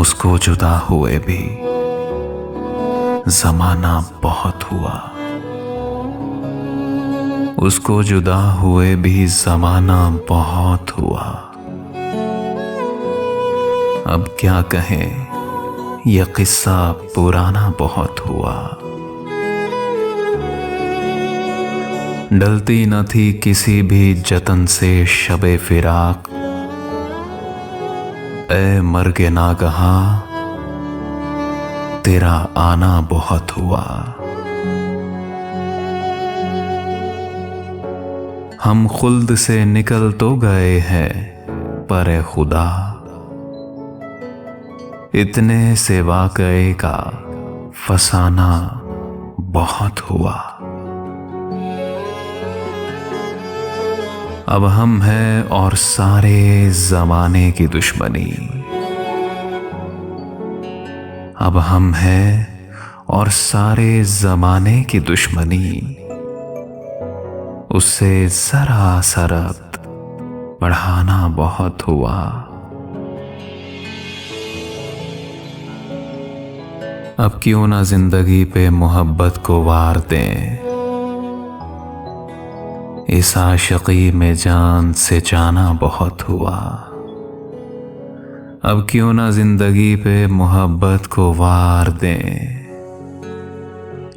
उसको जुदा हुए भी जमाना बहुत हुआ। उसको जुदा हुए भी जमाना बहुत हुआ। अब क्या कहें, यह किस्सा पुराना बहुत हुआ। डलती न थी किसी भी जतन से शबे फिराक, ऐ मर्गे नागहा तेरा आना बहुत हुआ। हम खुल्द से निकल तो गए हैं, पर ए खुदा इतने से वाक़ये का फसाना बहुत हुआ। अब हम हैं और सारे जमाने की दुश्मनी। अब हम हैं और सारे जमाने की दुश्मनी। उससे जरा सरत बढ़ाना बहुत हुआ। अब क्यों ना जिंदगी पे मोहब्बत को वार दें, इस आशिकी में जान से जाना बहुत हुआ। अब क्यों ना जिंदगी पे मोहब्बत को वार दें,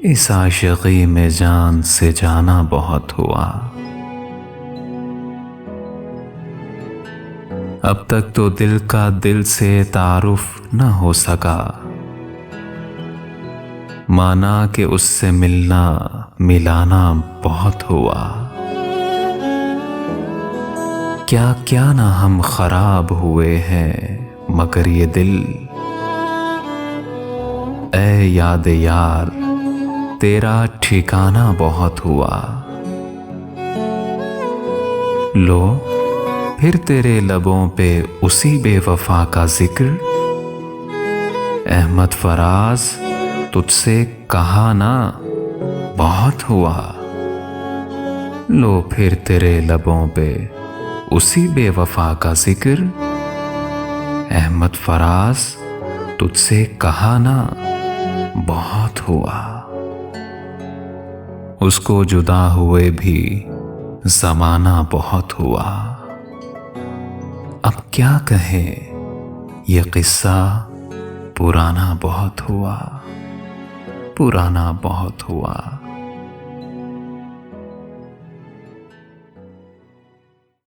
इस आशिकी में जान से जाना बहुत हुआ। अब तक तो दिल का दिल से तारुफ न हो सका, माना कि उससे मिलना मिलाना बहुत हुआ। क्या क्या ना हम खराब हुए हैं, मगर ये दिल ऐ याद यार तेरा ठिकाना बहुत हुआ। लो फिर तेरे लबों पे उसी बेवफा का जिक्र, अहमद फराज तुझसे कहा ना बहुत हुआ। लो फिर तेरे लबों पे उसी बेवफा का जिक्र, अहमद फराज तुझसे कहा ना बहुत हुआ। उसको जुदा हुए भी जमाना बहुत हुआ। अब क्या कहें, यह किस्सा पुराना बहुत हुआ, पुराना बहुत हुआ।